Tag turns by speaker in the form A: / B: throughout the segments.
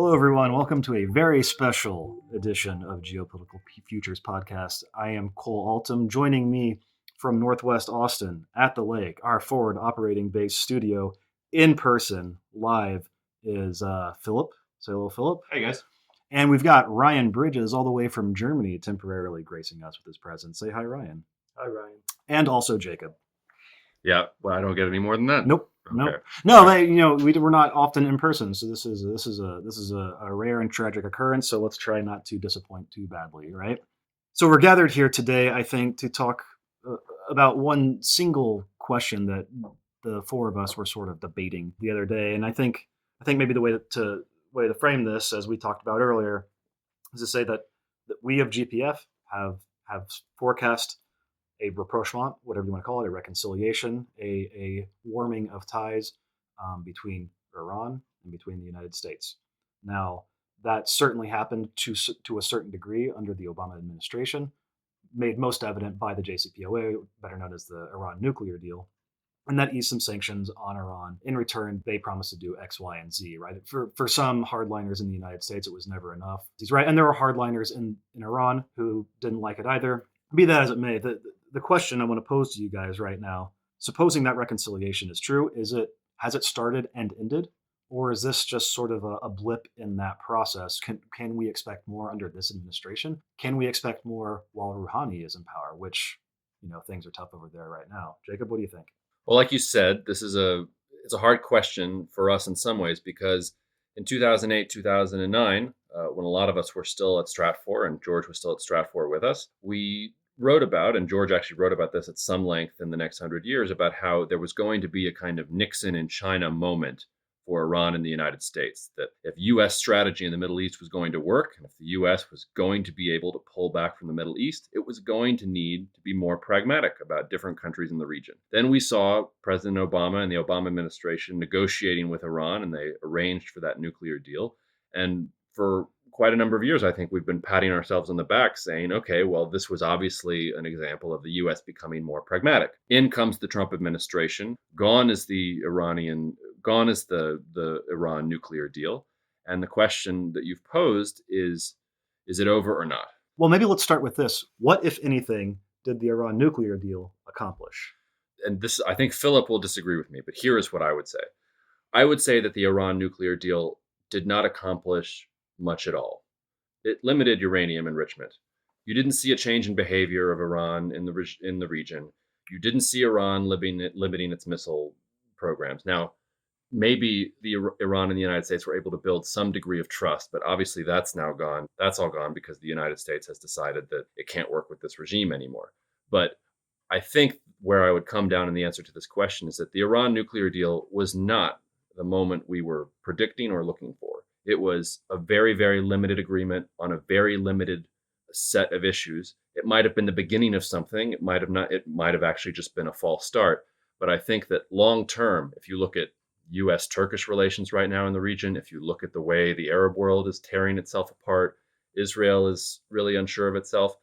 A: Hello, everyone. Welcome to a very special edition of Geopolitical Futures Podcast. I am Cole Altum. Joining me from Northwest Austin at the lake, our forward operating base studio, in person, live, is Philip. Say hello, Philip.
B: Hey, guys.
A: And we've got Ryan Bridges all the way from Germany temporarily gracing us with his presence. Say hi, Ryan.
C: Hi, Ryan.
A: And also Jacob.
B: Yeah, well, I don't get any more than that.
A: Nope.
B: Okay.
A: Nope. No, we're not often in person, so this is a rare and tragic occurrence. So let's try not to disappoint too badly, right? So we're gathered here today, I think, to talk about one single question that the four of us were sort of debating the other day, and I think maybe the way to frame this, as we talked about earlier, is to say that we of GPF have forecast a rapprochement, whatever you want to call it, a reconciliation, a warming of ties between Iran and between the United States. Now, that certainly happened to a certain degree under the Obama administration, made most evident by the JCPOA, better known as the Iran nuclear deal, and that eased some sanctions on Iran. In return, they promised to do X, Y, and Z, right? For some hardliners in the United States, it was never enough. He's right, and there were hardliners in Iran who didn't like it either. Be that as it may, the question I want to pose to you guys right now, supposing that reconciliation is true, has it started and ended? Or is this just sort of a blip in that process? Can we expect more under this administration? Can we expect more while Rouhani is in power, which, things are tough over there right now? Jacob, what do you think?
B: Well, like you said, it's a hard question for us in some ways, because in 2008, 2009, when a lot of us were still at Stratfor and George was still at Stratfor with us, we wrote about, and George actually wrote about this at some length in the next 100 years, about how there was going to be a kind of Nixon in China moment for Iran and the United States, that if U.S. strategy in the Middle East was going to work, and if the U.S. was going to be able to pull back from the Middle East, it was going to need to be more pragmatic about different countries in the region. Then we saw President Obama and the Obama administration negotiating with Iran, and they arranged for that nuclear deal. And for quite a number of years, I think we've been patting ourselves on the back saying, okay, well, this was obviously an example of the U.S. becoming more pragmatic. In comes the Trump administration. Gone is the Iran nuclear deal. And the question that you've posed is it over or not?
A: Well, maybe let's start with this. What, if anything, did the Iran nuclear deal accomplish?
B: And this, I think Philip will disagree with me, but here is what I would say. I would say that the Iran nuclear deal did not accomplish much at all. It limited uranium enrichment. You didn't see a change in behavior of Iran in the region. You didn't see Iran limiting its missile programs. Now, maybe Iran and the United States were able to build some degree of trust, but obviously that's now gone. That's all gone because the United States has decided that it can't work with this regime anymore. But I think where I would come down in the answer to this question is that the Iran nuclear deal was not the moment we were predicting or looking for. It was a very, very limited agreement on a very limited set of issues. It might have been the beginning of something. It might have not. It might have actually just been a false start. But I think that long term, if you look at U.S.-Turkish relations right now in the region, if you look at the way the Arab world is tearing itself apart, Israel is really unsure of itself.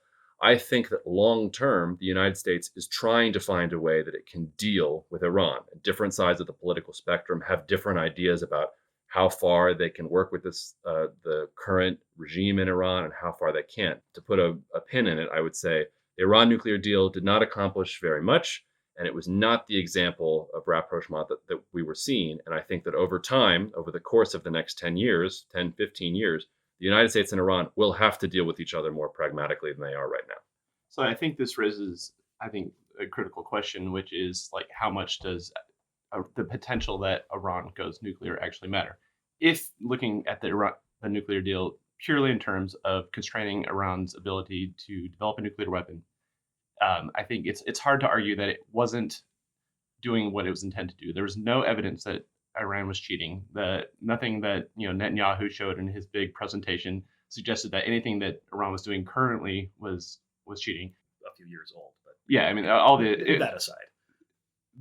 B: I think that long term, the United States is trying to find a way that it can deal with Iran. Different sides of the political spectrum have different ideas about how far they can work with the current regime in Iran and how far they can't. To put a pin in it, I would say the Iran nuclear deal did not accomplish very much, and it was not the example of rapprochement that we were seeing. And I think that over time, over the course of the next 10 years, 10, 15 years, the United States and Iran will have to deal with each other more pragmatically than they are right now.
C: So I think this raises, a critical question, which is like, how much does the potential that Iran goes nuclear actually matter? If looking at the nuclear deal purely in terms of constraining Iran's ability to develop a nuclear weapon, I think it's hard to argue that it wasn't doing what it was intended to do. There was no evidence that Iran was cheating. Nothing that Netanyahu showed in his big presentation suggested that anything that Iran was doing currently was cheating.
A: A few years old, but
C: yeah,
A: that aside.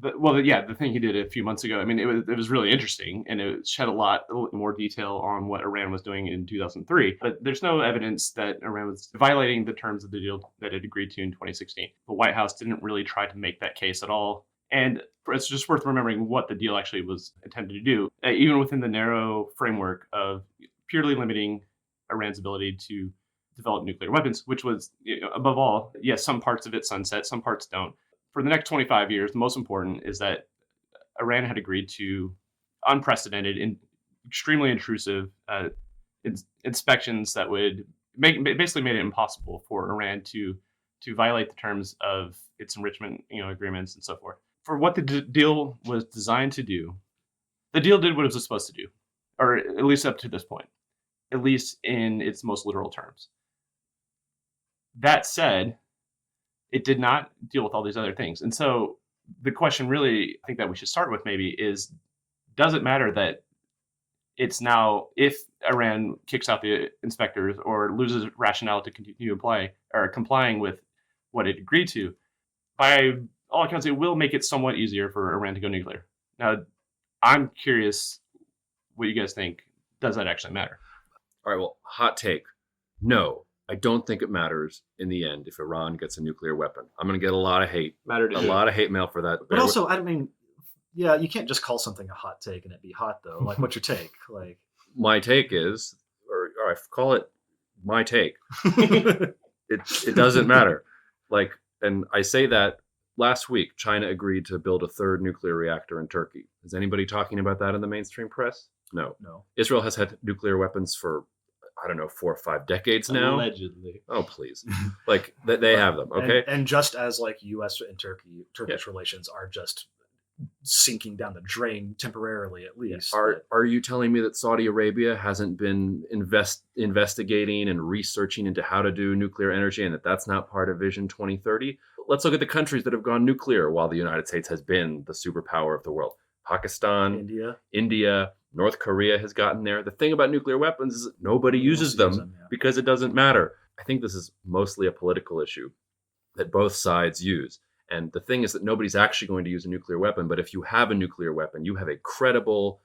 C: The thing he did a few months ago, it was really interesting, and it shed a little more detail on what Iran was doing in 2003. But there's no evidence that Iran was violating the terms of the deal that it agreed to in 2016. The White House didn't really try to make that case at all. And it's just worth remembering what the deal actually was intended to do, even within the narrow framework of purely limiting Iran's ability to develop nuclear weapons, which was, above all, yes, some parts of it sunset, some parts don't. For the next 25 years, the most important is that Iran had agreed to unprecedented and extremely intrusive inspections that would basically made it impossible for Iran to violate the terms of its enrichment agreements and so forth. For what the deal was designed to do, the deal did what it was supposed to do, or at least up to this point, at least in its most literal terms. That said, it did not deal with all these other things. And so the question really, I think that we should start with maybe is, does it matter that it's now, if Iran kicks out the inspectors or loses rationale to continue apply or complying with what it agreed to, by all accounts, it will make it somewhat easier for Iran to go nuclear. Now, I'm curious what you guys think. Does that actually matter?
B: All right, well, hot take. No, I don't think it matters in the end if Iran gets a nuclear weapon. I'm going to get a lot of hate. A lot of hate mail for that.
A: But also, I mean, yeah, you can't just call something a hot take and it be hot, though. Like, what's your take? Like,
B: my take is, or I call it my take. It doesn't matter. Like, and I say that last week, China agreed to build a third nuclear reactor in Turkey. Is anybody talking about that in the mainstream press? No. Israel has had nuclear weapons for, I don't know, 4 or 5 decades now.
C: Allegedly.
B: Oh, please. Like, they have them, okay?
A: And just as, like, U.S. and Turkish relations are just sinking down the drain temporarily, at least.
B: Are you telling me that Saudi Arabia hasn't been investigating and researching into how to do nuclear energy and that that's not part of Vision 2030? Let's look at the countries that have gone nuclear while the United States has been the superpower of the world. Pakistan, India, North Korea has gotten there. The thing about nuclear weapons is nobody uses them because it doesn't matter. I think this is mostly a political issue that both sides use. And the thing is that nobody's actually going to use a nuclear weapon. But if you have a nuclear weapon, you have a credible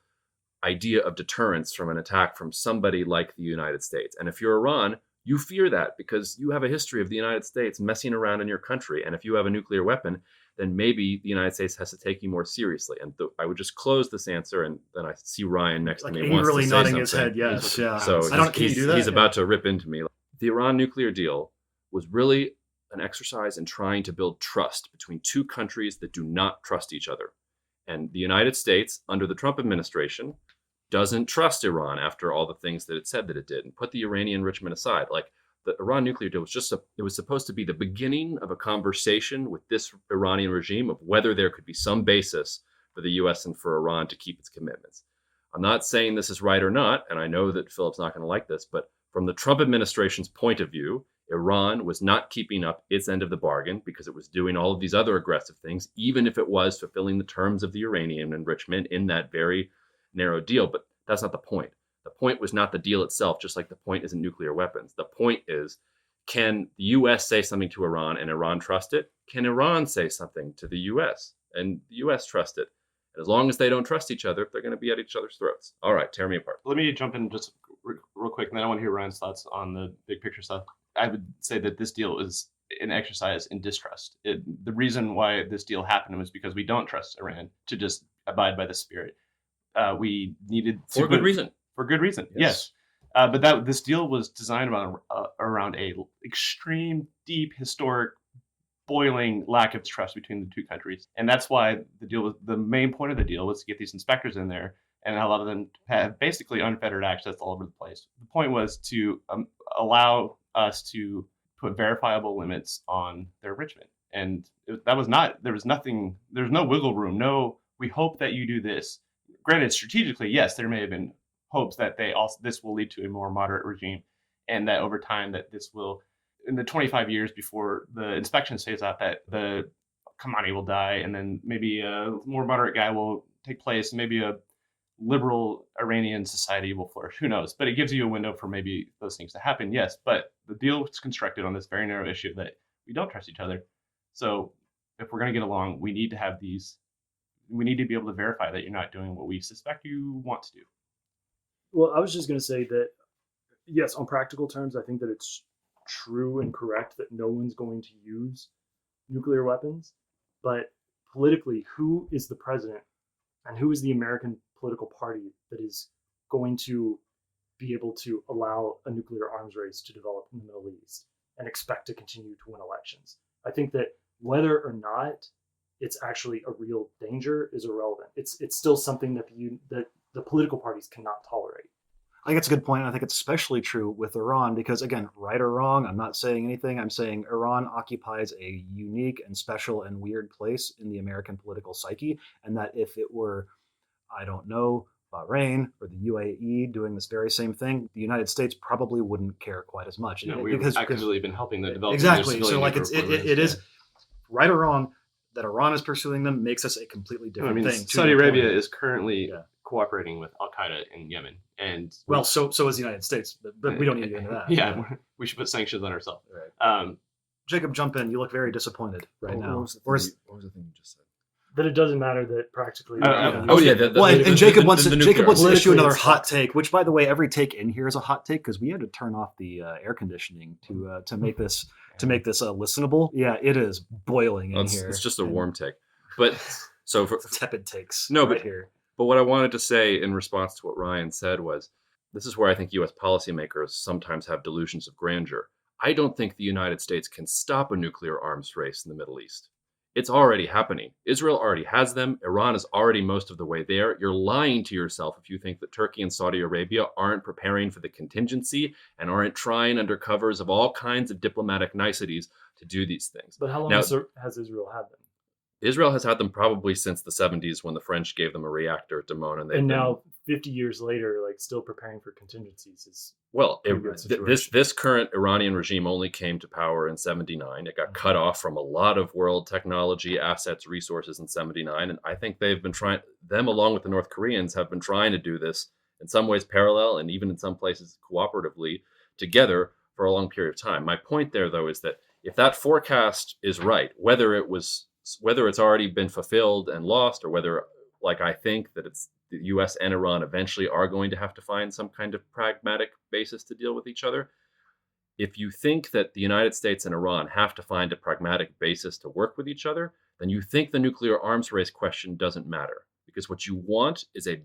B: idea of deterrence from an attack from somebody like the United States. And if you're Iran, you fear that because you have a history of the United States messing around in your country. And if you have a nuclear weapon, then maybe the United States has to take you more seriously. And I would just close this answer, and then I see Ryan next to me
A: angrily
B: wants to
A: nodding
B: say
A: his
B: something.
A: head. Yes, yeah.
B: So
A: can you do that?
B: He's about to rip into me. The Iran nuclear deal was really an exercise in trying to build trust between two countries that do not trust each other. And the United States, under the Trump administration, doesn't trust Iran after all the things that it said that it did. And put the Iranian enrichment aside, like, the Iran nuclear deal was it was supposed to be the beginning of a conversation with this Iranian regime of whether there could be some basis for the U.S. and for Iran to keep its commitments. I'm not saying this is right or not, and I know that Philip's not going to like this, but from the Trump administration's point of view, Iran was not keeping up its end of the bargain because it was doing all of these other aggressive things, even if it was fulfilling the terms of the uranium enrichment in that very narrow deal. But that's not the point. The point was not the deal itself, just like the point isn't nuclear weapons. The point is, can the U.S. say something to Iran and Iran trust it? Can Iran say something to the U.S. and the U.S. trust it? And as long as they don't trust each other, they're going to be at each other's throats. All right, tear me apart.
C: Let me jump in just real quick, and then I want to hear Ryan's thoughts on the big picture stuff. I would say that this deal is an exercise in distrust. The reason why this deal happened was because we don't trust Iran to just abide by the spirit. We needed to
B: for good reason.
C: For good reason, yes. But this deal was designed around a extreme, deep, historic, boiling lack of trust between the two countries, and that's why the main point of the deal was to get these inspectors in there and allow them to have basically unfettered access all over the place. The point was to allow us to put verifiable limits on their enrichment, and there was no wiggle room. No, we hope that you do this. Granted, strategically, yes, there may have been hopes that this will lead to a more moderate regime, and that over time that this will, in the 25 years before the inspection stays out, that the Khamenei will die, and then maybe a more moderate guy will take place, maybe a liberal Iranian society will flourish. Who knows? But it gives you a window for maybe those things to happen, yes. But the deal was constructed on this very narrow issue that we don't trust each other. So if we're going to get along, we need to have we need to be able to verify that you're not doing what we suspect you want to do.
D: Well, I was just going to say that, yes, on practical terms, I think that it's true and correct that no one's going to use nuclear weapons. But politically, who is the president and who is the American political party that is going to be able to allow a nuclear arms race to develop in the Middle East and expect to continue to win elections. I think that whether or not it's actually a real danger is irrelevant. It's still something that the political parties cannot tolerate.
A: I think it's a good point. I think it's especially true with Iran because, again, right or wrong, I'm not saying anything. I'm saying Iran occupies a unique and special and weird place in the American political psyche, and that if it were, I don't know, Bahrain or the UAE doing this very same thing, the United States probably wouldn't care quite as much.
C: We've actively been helping them develop.
A: Exactly. So, like, it is right or wrong that Iran is pursuing them makes us a completely different thing.
C: Saudi Arabia is currently cooperating with Al Qaeda in Yemen, and
A: so is the United States, but we don't need to get into that.
C: Yeah, we should put sanctions on ourselves. Right.
A: Jacob, jump in. You look very disappointed now.
B: What was the thing you just said?
D: That it doesn't matter that practically.
A: And Jacob wants to issue another hot take. Which, by the way, every take in here is a hot take because we had to turn off the air conditioning to make this listenable. Yeah, it is boiling in here.
B: It's just a warm take, but so for
A: tepid takes.
B: No,
A: right
B: but
A: here.
B: But what I wanted to say in response to what Ryan said was, this is where I think U.S. policymakers sometimes have delusions of grandeur. I don't think the United States can stop a nuclear arms race in the Middle East. It's already happening. Israel already has them. Iran is already most of the way there. You're lying to yourself if you think that Turkey and Saudi Arabia aren't preparing for the contingency and aren't trying under covers of all kinds of diplomatic niceties to do these things.
D: But how long has Israel had them?
B: Israel has had them probably since the 70s when the French gave them a reactor at Damon. And
D: now, 50 years later, like still preparing for contingencies is...
B: Well, this current Iranian regime only came to power in 79. It got cut off from a lot of world technology, assets, resources in 79. And I think they've been trying, them along with the North Koreans, have been trying to do this in some ways parallel and even in some places cooperatively together for a long period of time. My point there, though, is that if that forecast is right, whether it's already been fulfilled and lost, or whether, like I think, that it's the U.S. and Iran eventually are going to have to find some kind of pragmatic basis to deal with each other. If you think that the United States and Iran have to find a pragmatic basis to work with each other, then you think the nuclear arms race question doesn't matter. Because what you want is a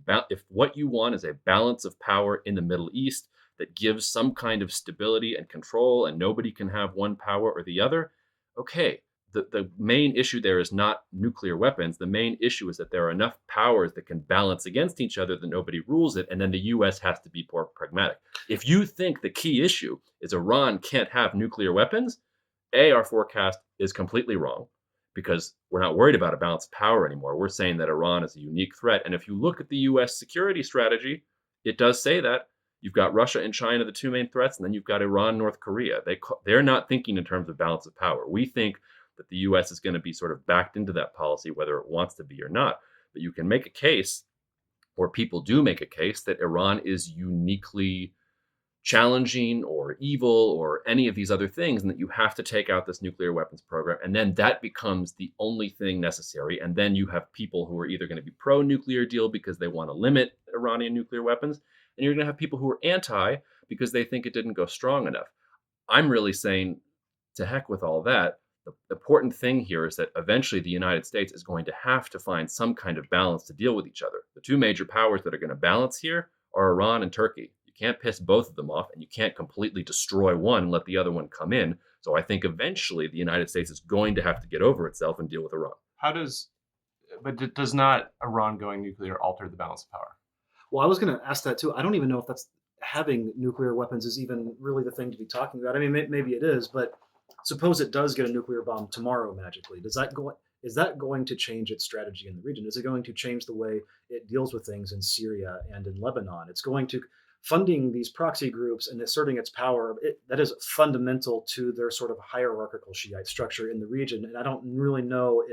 B: balance of power in the Middle East that gives some kind of stability and control, and nobody can have one power or the other. Okay. The main issue there is not nuclear weapons. The main issue is that there are enough powers that can balance against each other that nobody rules it, and then the U.S. has to be more pragmatic. If you think the key issue is Iran can't have nuclear weapons, our forecast is completely wrong because we're not worried about a balance of power anymore. We're saying that Iran is a unique threat, and if you look at the U.S. security strategy, it does say that. You've got Russia and China, the two main threats, and then you've got Iran, North Korea. They're not thinking in terms of balance of power. We think that the U.S. is going to be sort of backed into that policy, whether it wants to be or not. But you can make a case, or people do make a case, that Iran is uniquely challenging or evil or any of these other things, and that you have to take out this nuclear weapons program. And then that becomes the only thing necessary. And then you have people who are either going to be pro-nuclear deal because they want to limit Iranian nuclear weapons, and you're going to have people who are anti because they think it didn't go strong enough. I'm really saying, to heck with all that. The important thing here is that eventually the United States is going to have to find some kind of balance to deal with each other. The two major powers that are going to balance here are Iran and Turkey. You can't piss both of them off, and you can't completely destroy one and let the other one come in. So I think eventually the United States is going to have to get over itself and deal with Iran.
C: Does not Iran going nuclear alter the balance of power?
A: Well, I was going to ask that too. I don't even know if that's having nuclear weapons is even really the thing to be talking about. I mean, maybe it is, but suppose it does get a nuclear bomb tomorrow magically. Is that going to change its strategy in the region? Is it going to change the way it deals with things in Syria and in Lebanon? It's going to funding these proxy groups and asserting its power. That is fundamental to their sort of hierarchical Shiite structure in the region. And I don't really know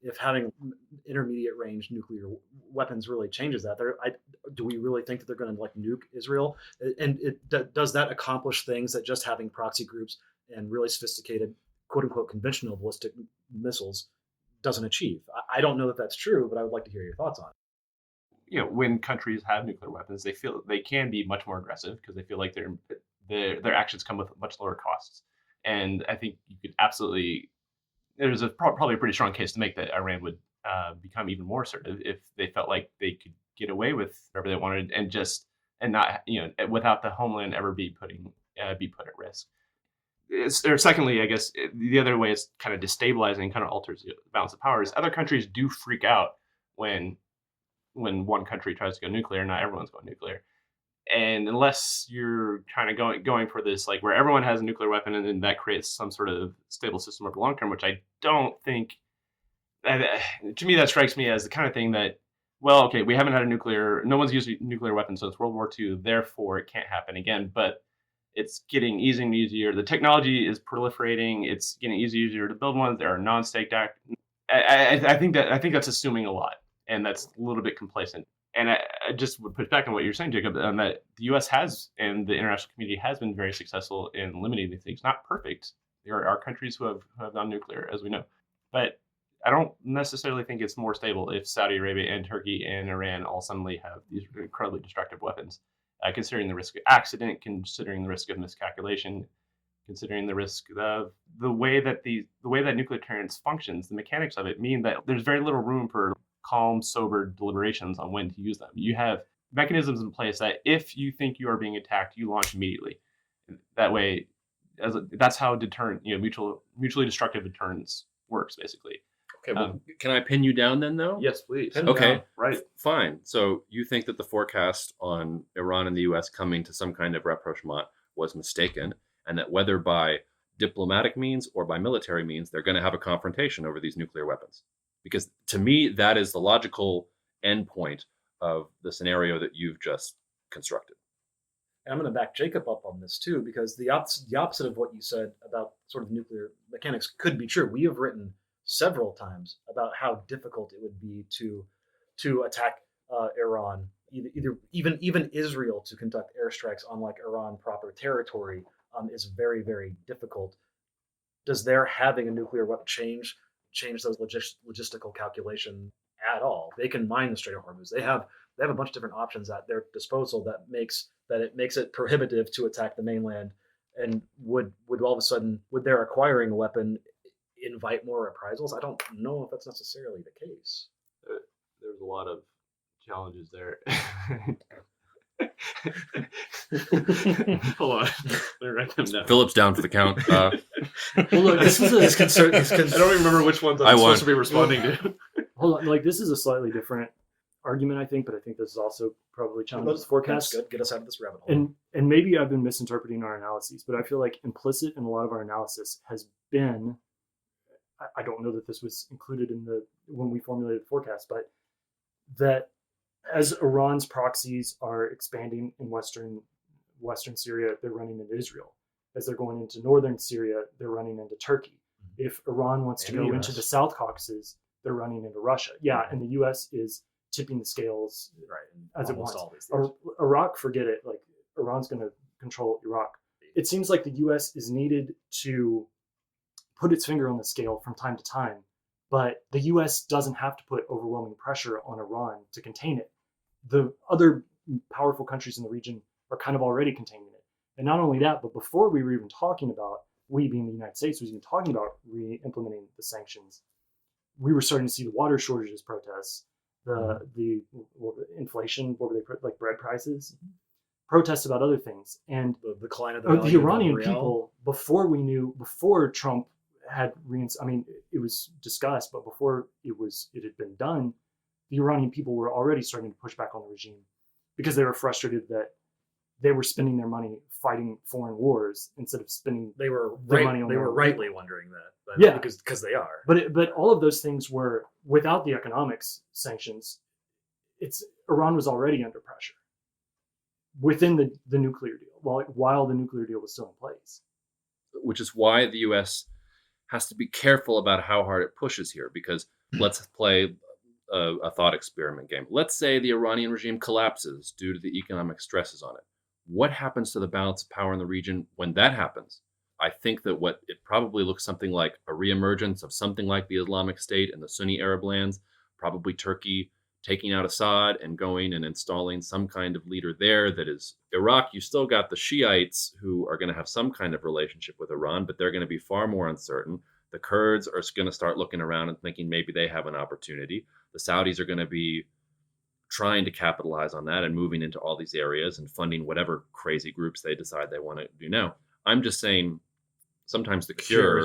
A: if having intermediate range nuclear weapons really changes that. Do we really think that they're going to like nuke Israel? And does that accomplish things that just having proxy groups and really sophisticated, quote unquote, conventional ballistic missiles doesn't achieve? I don't know that that's true, but I would like to hear your thoughts on it.
C: When countries have nuclear weapons, they feel they can be much more aggressive because they feel like their actions come with much lower costs. And I think you could absolutely, there's probably a pretty strong case to make that Iran would become even more assertive if they felt like they could get away with whatever they wanted and just and not, without the homeland ever be put at risk. Or secondly, I guess the other way it's kind of destabilizing, kind of alters the balance of power, is other countries do freak out when one country tries to go nuclear. Not everyone's going nuclear, and unless you're kind of going for this, like, where everyone has a nuclear weapon and then that creates some sort of stable system over the long term, which I don't think. To me, that strikes me as the kind of thing that, well, okay, we haven't had no one's used nuclear weapons since World War II, therefore it can't happen again. But it's getting easier and easier. The technology is proliferating. It's getting easier to build ones. There are non-state I think that's assuming a lot, and that's a little bit complacent. And I just would push back on what you're saying, Jacob, that the U.S. has, and the international community has been very successful in limiting these things. Not perfect. There are countries who have gone nuclear, as we know, but I don't necessarily think it's more stable if Saudi Arabia and Turkey and Iran all suddenly have these incredibly destructive weapons. Considering the risk of accident, considering the risk of miscalculation, considering the risk of the way that nuclear deterrence functions, the mechanics of it mean that there's very little room for calm, sober deliberations on when to use them. You have mechanisms in place that if you think you are being attacked, you launch immediately. That way, that's how mutually destructive deterrence works, basically.
B: Okay, well, can I pin you down then, though?
C: Yes, please.
B: Okay,
C: right.
B: Fine. So you think that the forecast on Iran and the U.S. coming to some kind of rapprochement was mistaken, and that whether by diplomatic means or by military means, they're going to have a confrontation over these nuclear weapons? Because to me, that is the logical endpoint of the scenario that you've just constructed.
A: And I'm going to back Jacob up on this too, because the opposite of what you said about sort of nuclear mechanics could be true. We have written several times about how difficult it would be to attack Iran, even Israel, to conduct airstrikes on like Iran proper territory is very, very difficult. Does their having a nuclear weapon change those logistical calculations at all? They can mine the Strait of Hormuz. They have a bunch of different options at their disposal that makes it prohibitive to attack the mainland. And would all of a sudden, would their acquiring a weapon invite more reprisals? I don't know if that's necessarily the case.
C: There's a lot of challenges there. Hold on, let me write them down.
B: Philip's down for the count.
A: Well, look, this is his concern.
C: I don't even remember which ones I'm supposed to be responding to.
D: Hold on, like this is a slightly different argument, I think, but I think this is also probably challenges forecasts.
A: That's good. Get us out of this rabbit hole.
D: And maybe I've been misinterpreting our analyses, but I feel like implicit in a lot of our analysis has been, I don't know that this was included in when we formulated the forecast, but that as Iran's proxies are expanding in western Syria, they're running into Israel. As they're going into northern Syria, they're running into Turkey. If Iran wants to go into the South Caucasus, they're running into Russia. Yeah, and the U.S. is tipping the scales as it wants. Iraq, forget it. Like Iran's going to control Iraq. It seems like the U.S. is needed to put its finger on the scale from time to time, but the U.S. doesn't have to put overwhelming pressure on Iran to contain it. The other powerful countries in the region are kind of already containing it. And not only that, but before we were even talking about, we being the United States, was even talking about re-implementing the sanctions, we were starting to see the water shortages protests, the inflation, what were they, like bread prices, protests about other things. And
A: the decline of
D: the Iranian people, before Trump had, it was discussed, but before it had been done, the Iranian people were already starting to push back on the regime because they were frustrated that they were spending their money fighting foreign wars instead of spending
A: their money on
D: they were
A: rightly wondering that. But
D: yeah,
A: because they are.
D: But all of those things were without the economics sanctions. Iran was already under pressure within the nuclear deal while the nuclear deal was still in place.
B: Which is why the U.S. has to be careful about how hard it pushes here, because let's play a thought experiment game. Let's say the Iranian regime collapses due to the economic stresses on it. What happens to the balance of power in the region when that happens? I think that what it probably looks something like a reemergence of something like the Islamic State in the Sunni Arab lands, probably Turkey taking out Assad and going and installing some kind of leader there that is Iraq. You still got the Shiites who are going to have some kind of relationship with Iran, but they're going to be far more uncertain. The Kurds are going to start looking around and thinking maybe they have an opportunity. The Saudis are going to be trying to capitalize on that and moving into all these areas and funding whatever crazy groups they decide they want to do now. I'm just saying sometimes the cure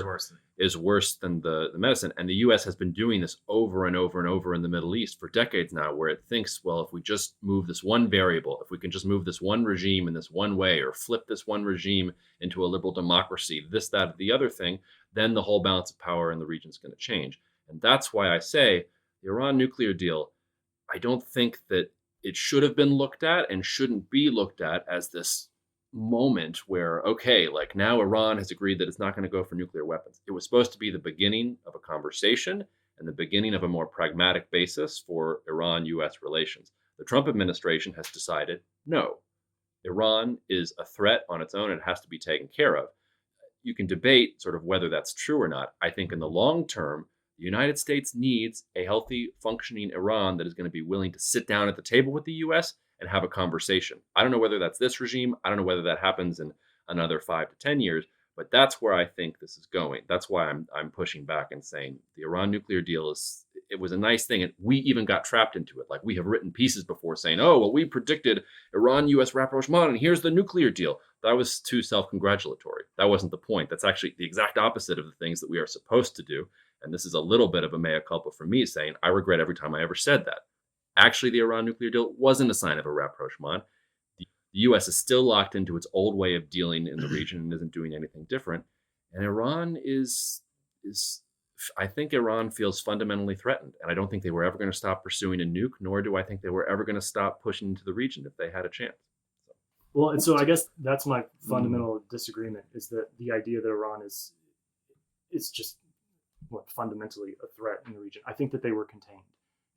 B: is worse than the medicine. And the U.S. has been doing this over and over and over in the Middle East for decades now, where it thinks, well, if we just move this one variable, if we can just move this one regime in this one way, or flip this one regime into a liberal democracy, this, that, the other thing, then the whole balance of power in the region is going to change. And that's why I say the Iran nuclear deal, I don't think that it should have been looked at and shouldn't be looked at as this moment where, okay, like now Iran has agreed that it's not going to go for nuclear weapons. It was supposed to be the beginning of a conversation and the beginning of a more pragmatic basis for Iran-US relations. The Trump administration has decided, no, Iran is a threat on its own and it has to be taken care of. You can debate sort of whether that's true or not. I think in the long term, the United States needs a healthy, functioning Iran that is going to be willing to sit down at the table with the US and have a conversation. I don't know whether that's this regime. I don't know whether that happens in another 5 to 10 years, but that's where I think this is going. That's why I'm pushing back and saying the Iran nuclear deal it was a nice thing. And we even got trapped into it. Like we have written pieces before saying, oh, well, we predicted Iran-US rapprochement and here's the nuclear deal. That was too self-congratulatory. That wasn't the point. That's actually the exact opposite of the things that we are supposed to do. And this is a little bit of a mea culpa for me saying, I regret every time I ever said that. Actually, the Iran nuclear deal wasn't a sign of a rapprochement. The U.S. is still locked into its old way of dealing in the region and isn't doing anything different. And Iran I think Iran feels fundamentally threatened. And I don't think they were ever going to stop pursuing a nuke, nor do I think they were ever going to stop pushing into the region if they had a chance.
D: Well, and so I guess that's my fundamental disagreement, is that the idea that Iran is just fundamentally a threat in the region. I think that they were contained.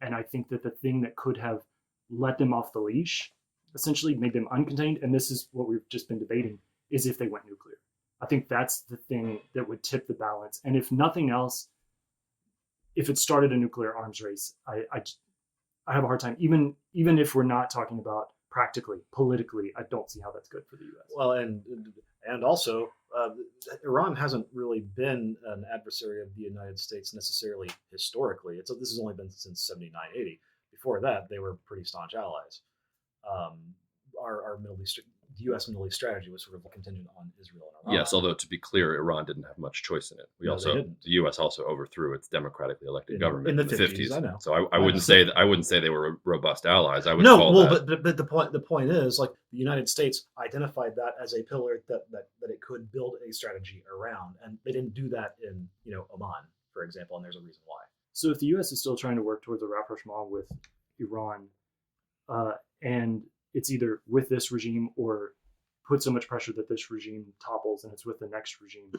D: And I think that the thing that could have let them off the leash, essentially made them uncontained, and this is what we've just been debating, is if they went nuclear. I think that's the thing that would tip the balance. And if nothing else, if it started a nuclear arms race, I have a hard time, even if we're not talking about practically, politically, I don't see how that's good for the U.S.
A: Well, and also, Iran hasn't really been an adversary of the United States necessarily historically. This has only been since 79, 80. Before that, they were pretty staunch allies. Our Middle East, the U.S. Middle East strategy was sort of contingent on Israel and Iran.
B: Yes, although to be clear, Iran didn't have much choice in it. The U.S. also overthrew its democratically elected government in the 50s. I know. So I wouldn't say they were robust allies. I would call that.
A: But the point is, like, the United States identified that as a pillar that it could build a strategy around, and they didn't do that in Oman, for example, and there's a reason why.
D: So if the U.S. is still trying to work towards a rapprochement with Iran, and it's either with this regime or put so much pressure that this regime topples and it's with the next regime,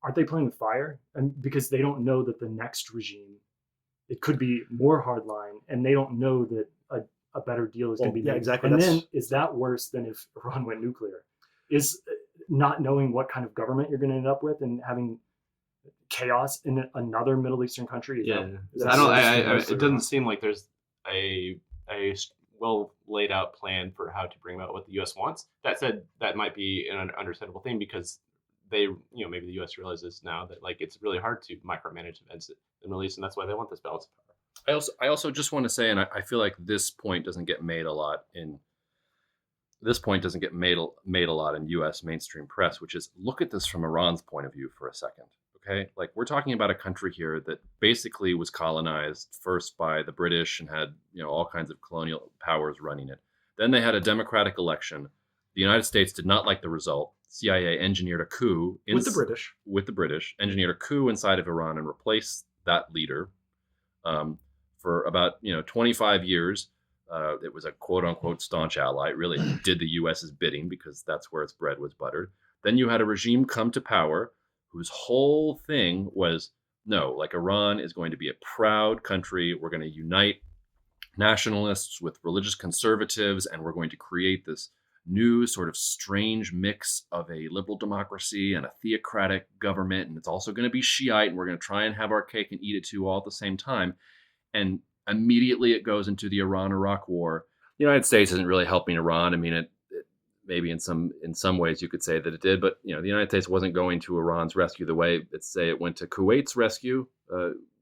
D: aren't they playing with fire? And because they don't know that the next regime, it could be more hardline, and they don't know that a better deal is going to be made.
A: Yeah, exactly.
D: And then is that worse than if Iran went nuclear? Is not knowing what kind of government you're going to end up with and having chaos in another Middle Eastern country?
C: It doesn't seem like there's a well laid out plan for how to bring about what the U.S. wants. That said, that might be an understandable thing because they, maybe the U.S. realizes now that like it's really hard to micromanage events in the Middle East, and that's why they want this balance of power.
B: I also just want to say, and I feel like this point doesn't get made a lot in U.S. mainstream press, which is look at this from Iran's point of view for a second. Okay, like we're talking about a country here that basically was colonized first by the British and had all kinds of colonial powers running it. Then they had a democratic election. The United States did not like the result. CIA engineered a coup with the British, engineered a coup inside of Iran and replaced that leader. For about 25 years, it was a quote unquote staunch ally. It really did the U.S.'s bidding because that's where its bread was buttered. Then you had a regime come to power whose whole thing was, no, like Iran is going to be a proud country. We're going to unite nationalists with religious conservatives, and we're going to create this new sort of strange mix of a liberal democracy and a theocratic government. And it's also going to be Shiite, and we're going to try and have our cake and eat it too all at the same time. And immediately it goes into the Iran-Iraq war. The United States isn't really helping Iran. I mean, it maybe in some ways you could say that it did, but the United States wasn't going to Iran's rescue the way let's say it went to Kuwait's rescue.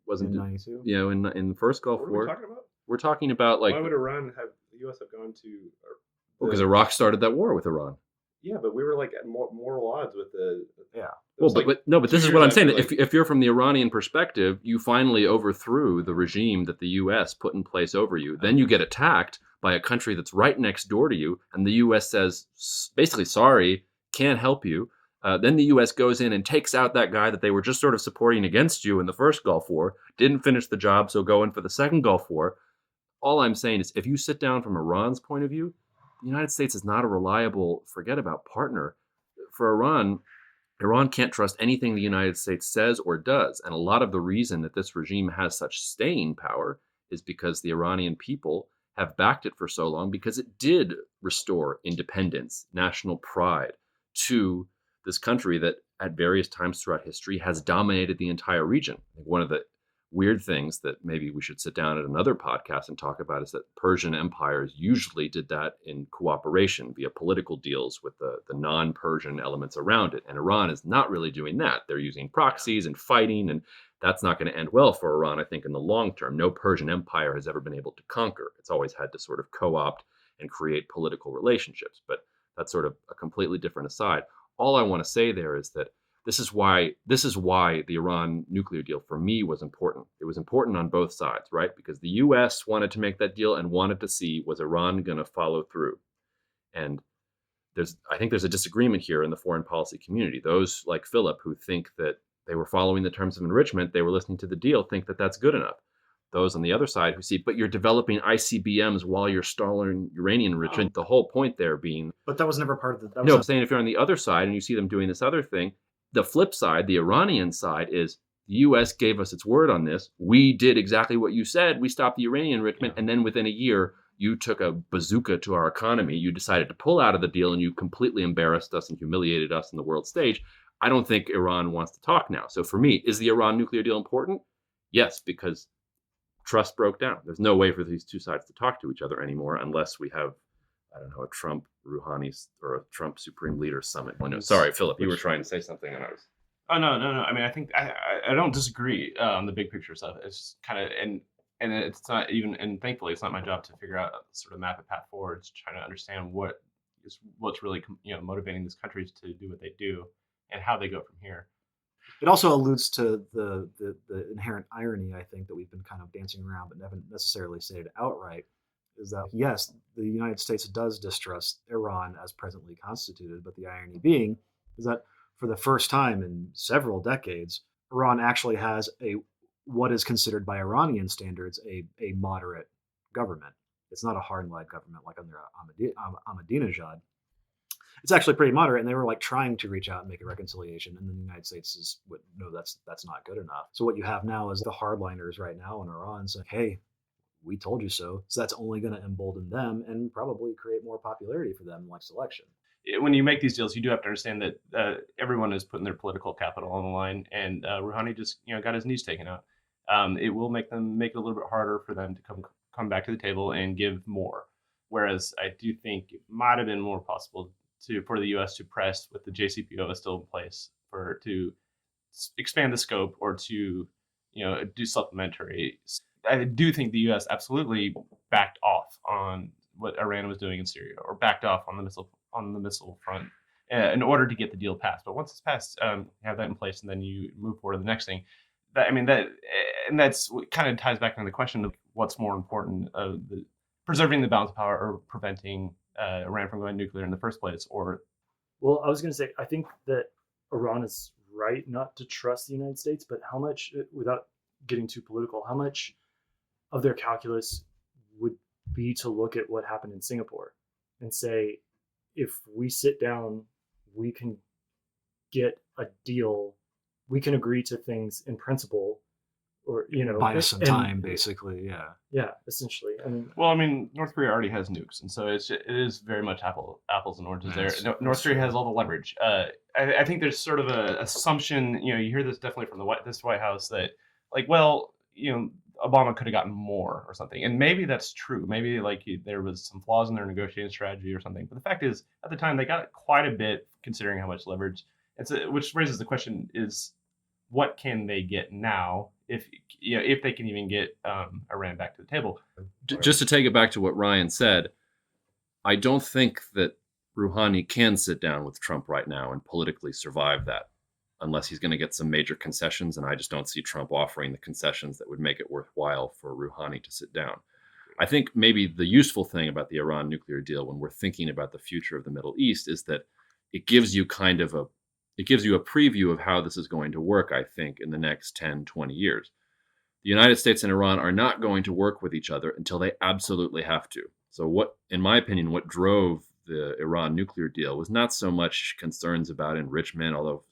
B: Wasn't
A: in 92?
B: In the first Gulf War.
C: What are we talking about?
B: We're talking about like
E: Why would Iran have the U.S. have gone to?
B: because Iraq started that war with Iran.
E: Yeah, but we were like at moral odds with the.
A: Yeah.
E: It was
B: Well,
E: like
B: but
E: 2
B: this is
E: years
B: what I'm
E: after,
B: saying.
E: like-
B: If you're from the Iranian perspective, you finally overthrew the regime that the U.S. put in place over you. Then you get attacked by a country that's right next door to you, and the U.S. says basically, "Sorry, can't help you." Then the U.S. goes in and takes out that guy that they were just sort of supporting against you in the first Gulf War. Didn't finish the job, so go in for the second Gulf War. All I'm saying is, if you sit down from Iran's point of view, the United States is not a reliable, forget about partner. For Iran can't trust anything the United States says or does. And a lot of the reason that this regime has such staying power is because the Iranian people have backed it for so long, because it did restore independence, national pride to this country that at various times throughout history has dominated the entire region. One of the weird things that maybe we should sit down at another podcast and talk about is that Persian empires usually did that in cooperation via political deals with the non-Persian elements around it. And Iran is not really doing that. They're using proxies and fighting, and that's not going to end well for Iran, I think, in the long term. No Persian empire has ever been able to conquer. It's always had to sort of co-opt and create political relationships. But that's sort of a completely different aside. All I want to say there is that this is why the Iran nuclear deal for me was important. It was important on both sides, right? Because the U.S. wanted to make that deal and wanted to see, was Iran going to follow through? And I think there's a disagreement here in the foreign policy community. Those like Philip who think that they were following the terms of enrichment, they were listening to the deal, think that that's good enough. Those on the other side who see, but you're developing ICBMs while you're stalling uranium enrichment. The whole point there being,
A: But that was never part of the. That was
B: no, I'm saying if you're on the other side and you see them doing this other thing, the flip side, the Iranian side, is the U.S. gave us its word on this. We did exactly what you said. We stopped the uranium enrichment. And then within a year, you took a bazooka to our economy. You decided to pull out of the deal, and you completely embarrassed us and humiliated us on the world stage. I don't think Iran wants to talk now. So for me, is the Iran nuclear deal important? Yes, because trust broke down. There's no way for these two sides to talk to each other anymore unless we have, I don't know, a Trump Rouhani or a Trump Supreme Leader summit. Oh, no, sorry, Philip, you were trying to say something, and I was.
C: Oh no. I mean, I think I don't disagree on the big picture stuff. It's just kind of and it's not even, and thankfully it's not my job to figure out sort of map a path forward. It's trying to understand what's really motivating these countries to do what they do and how they go from here.
A: It also alludes to the inherent irony, I think, that we've been kind of dancing around but haven't necessarily stated outright, is that, yes, the United States does distrust Iran as presently constituted, but the irony being is that for the first time in several decades, Iran actually has what is considered by Iranian standards a moderate government. It's not a hard-line government like under Ahmadinejad. It's actually pretty moderate, and they were like trying to reach out and make a reconciliation, and then the United States is, no, that's not good enough. So what you have now is the hardliners right now in Iran saying, hey, we told you so. So that's only going to embolden them and probably create more popularity for them next election.
C: When you make these deals, you do have to understand that everyone is putting their political capital on the line, and Rouhani just got his knees taken out. It will make it a little bit harder for them to come back to the table and give more. Whereas I do think it might have been more possible for the U.S. to press with the JCPOA still in place to expand the scope or to do supplementary. I do think the U.S. absolutely backed off on what Iran was doing in Syria, or backed off on the missile front in order to get the deal passed. But once it's passed, you have that in place, and then you move forward to the next thing. That's what kind of ties back into the question of what's more important: preserving the balance of power or preventing Iran from going nuclear in the first place.
D: Well, I was going to say, I think that Iran is right not to trust the United States, but how much, without getting too political, how much of their calculus would be to look at what happened in Singapore and say, if we sit down, we can get a deal, we can agree to things in principle, or
A: buy us some time, basically.
D: Yeah, essentially.
C: I mean, North Korea already has nukes, and so it is very much apples and oranges there. North Korea has all the leverage. I think there's sort of a assumption. You hear this definitely from this White House that, Obama could have gotten more or something, and maybe that's true. Maybe there was some flaws in their negotiating strategy or something. But the fact is, at the time, they got quite a bit, considering how much leverage. Which raises the question: is what can they get now, if they can even get Iran back to the table?
B: Just to take it back to what Ryan said, I don't think that Rouhani can sit down with Trump right now and politically survive that unless he's going to get some major concessions. And I just don't see Trump offering the concessions that would make it worthwhile for Rouhani to sit down. I think maybe the useful thing about the Iran nuclear deal when we're thinking about the future of the Middle East is that it gives you a preview of how this is going to work, I think, in the next 10, 20 years. The United States and Iran are not going to work with each other until they absolutely have to. So what, in my opinion, what drove the Iran nuclear deal was not so much concerns about enrichment, although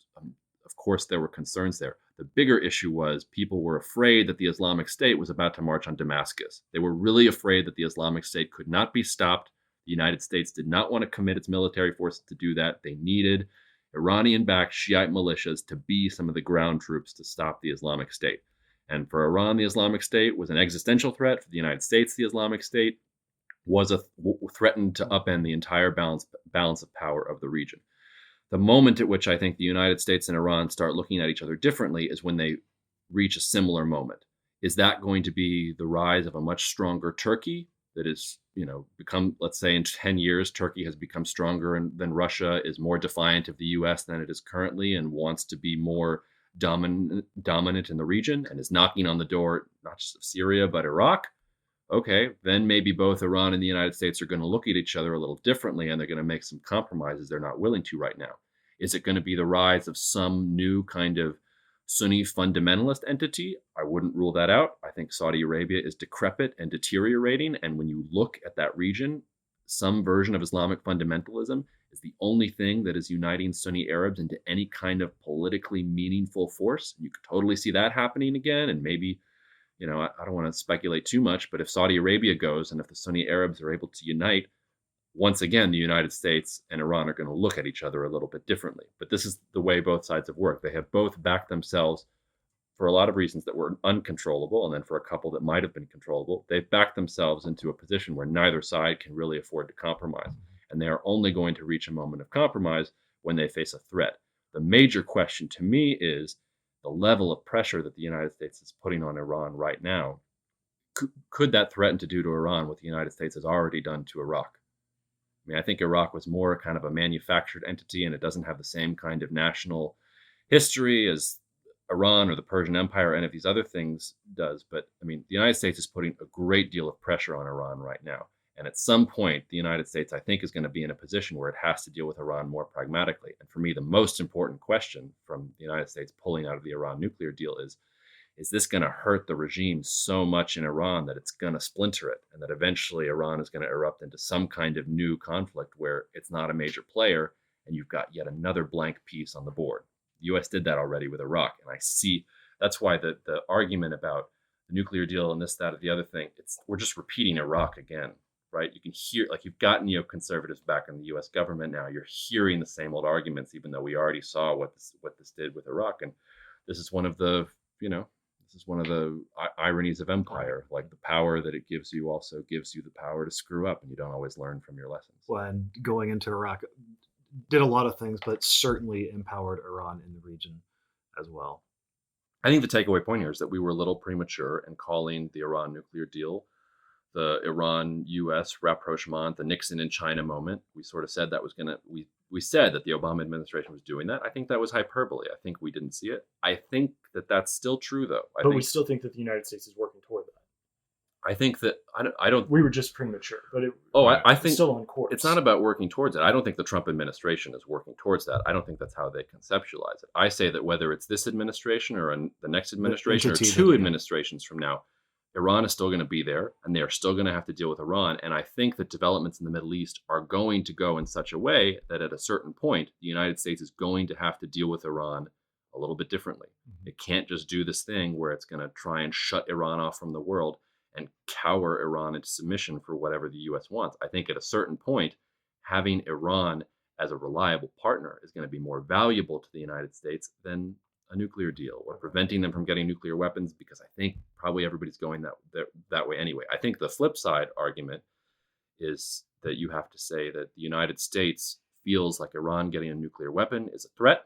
B: of course there were concerns there. The bigger issue was people were afraid that the Islamic State was about to march on Damascus. They were really afraid that the Islamic State could not be stopped. The United States did not want to commit its military forces to do that. They needed Iranian-backed Shiite militias to be some of the ground troops to stop the Islamic State. And for Iran, the Islamic State was an existential threat. For the United States, the Islamic State was threatened to upend the entire balance of power of the region. The moment at which I think the United States and Iran start looking at each other differently is when they reach a similar moment. Is that going to be the rise of a much stronger Turkey that is, become, let's say in 10 years, Turkey has become stronger than Russia, is more defiant of the US than it is currently, and wants to be more dominant in the region and is knocking on the door, not just of Syria, but Iraq? Okay, then maybe both Iran and the United States are going to look at each other a little differently, and they're going to make some compromises they're not willing to right now. Is it going to be the rise of some new kind of Sunni fundamentalist entity? I wouldn't rule that out. I think Saudi Arabia is decrepit and deteriorating, and when you look at that region, some version of Islamic fundamentalism is the only thing that is uniting Sunni Arabs into any kind of politically meaningful force. You could totally see that happening again, and maybe, I don't want to speculate too much, but if Saudi Arabia goes and if the Sunni Arabs are able to unite, once again, the United States and Iran are going to look at each other a little bit differently. But this is the way both sides have worked. They have both backed themselves for a lot of reasons that were uncontrollable, and then for a couple that might have been controllable. They've backed themselves into a position where neither side can really afford to compromise. And they are only going to reach a moment of compromise when they face a threat. The major question to me is the level of pressure that the United States is putting on Iran right now. Could that threaten to do to Iran what the United States has already done to Iraq? I mean, I think Iraq was more kind of a manufactured entity, and it doesn't have the same kind of national history as Iran or the Persian Empire or any of these other things does. But I mean, the United States is putting a great deal of pressure on Iran right now. And at some point, the United States, I think, is going to be in a position where it has to deal with Iran more pragmatically. And for me, the most important question from the United States pulling out of the Iran nuclear deal is this going to hurt the regime so much in Iran that it's going to splinter it, and that eventually Iran is going to erupt into some kind of new conflict where it's not a major player and you've got yet another blank piece on the board? The U.S. did that already with Iraq, and I see that's why the argument about the nuclear deal and this, that, or the other thing, we're just repeating Iraq again. Right? You can hear, like, you've got neoconservatives back in the U.S. government now. You're hearing the same old arguments, even though we already saw what this did with Iraq. And this is one of the, ironies of empire. Like, the power that it gives you also gives you the power to screw up, and you don't always learn from your lessons.
A: Well, and going into Iraq did a lot of things, but certainly empowered Iran in the region as well.
B: I think the takeaway point here is that we were a little premature in calling the Iran nuclear deal the Iran-U.S. rapprochement, the Nixon and China moment. We sort of said that was going to, we said that the Obama administration was doing that. I think that was hyperbole. I think we didn't see it. I think that that's still true, though.
D: We still think that the United States is working toward that.
B: I think that, I don't.
D: We were just premature, but
B: I think
D: it's still on course.
B: It's not about working towards it. I don't think the Trump administration is working towards that. I don't think that's how they conceptualize it. I say that whether it's this administration or the next administration or two administrations from now, Iran is still going to be there, and they are still going to have to deal with Iran. And I think that developments in the Middle East are going to go in such a way that at a certain point, the United States is going to have to deal with Iran a little bit differently. Mm-hmm. It can't just do this thing where it's going to try and shut Iran off from the world and cower Iran into submission for whatever the U.S. wants. I think at a certain point, having Iran as a reliable partner is going to be more valuable to the United States than a nuclear deal, or preventing them from getting nuclear weapons, because I think probably everybody's going that way anyway. I think the flip side argument is that you have to say that the United States feels like Iran getting a nuclear weapon is a threat,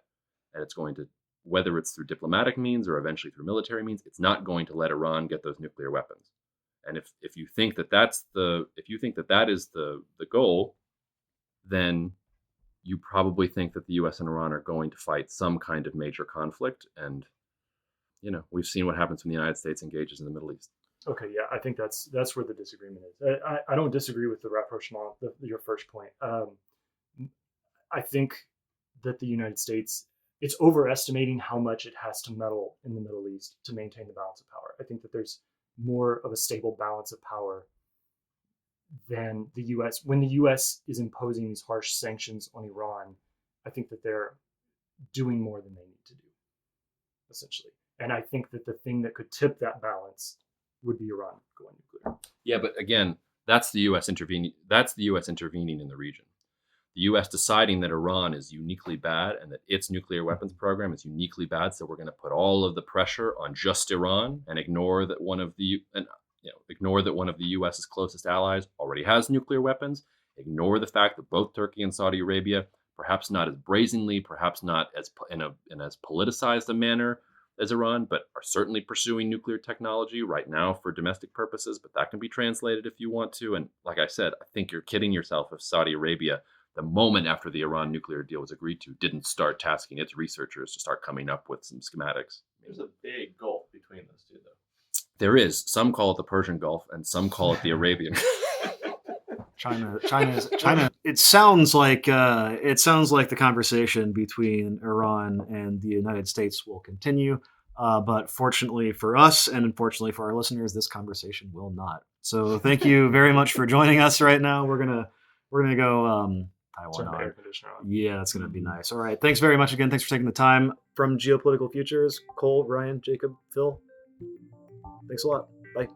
B: and it's going to, whether it's through diplomatic means or eventually through military means, it's not going to let Iran get those nuclear weapons. And if you think that that is the goal, then you probably think that the U.S. and Iran are going to fight some kind of major conflict. And we've seen what happens when the United States engages in the Middle East.
D: Okay, yeah, I think that's where the disagreement is. I don't disagree with the rapprochement, your first point. I think that the United States, it's overestimating how much it has to meddle in the Middle East to maintain the balance of power. I think that there's more of a stable balance of power than the U.S. When the U.S. is imposing these harsh sanctions on Iran, I think that they're doing more than they need to do, essentially. And I think that the thing that could tip that balance would be Iran going nuclear.
B: Yeah, but again, that's the U.S. intervening. That's the U.S. intervening in the region. The U.S. deciding that Iran is uniquely bad and that its nuclear weapons program is uniquely bad, so we're going to put all of the pressure on just Iran and ignore that one of the U.S.'s closest allies already has nuclear weapons. Ignore the fact that both Turkey and Saudi Arabia, perhaps not as brazenly, perhaps not as in as politicized a manner as Iran, but are certainly pursuing nuclear technology right now for domestic purposes. But that can be translated if you want to. And like I said, I think you're kidding yourself if Saudi Arabia, the moment after the Iran nuclear deal was agreed to, didn't start tasking its researchers to start coming up with some schematics.
C: There's a big gulf between those two, though.
B: There is. Some call it the Persian Gulf, and some call it the Arabian.
A: China. It sounds like the conversation between Iran and the United States will continue, but fortunately for us and unfortunately for our listeners, this conversation will not. So thank you very much for joining us. Right now, we're gonna go Taiwan on.
D: Air conditioner on.
A: Yeah, that's gonna be nice. All right, thanks very much again. Thanks for taking the time. From Geopolitical Futures, Cole, Ryan, Jacob, Phil. Thanks a lot. Bye.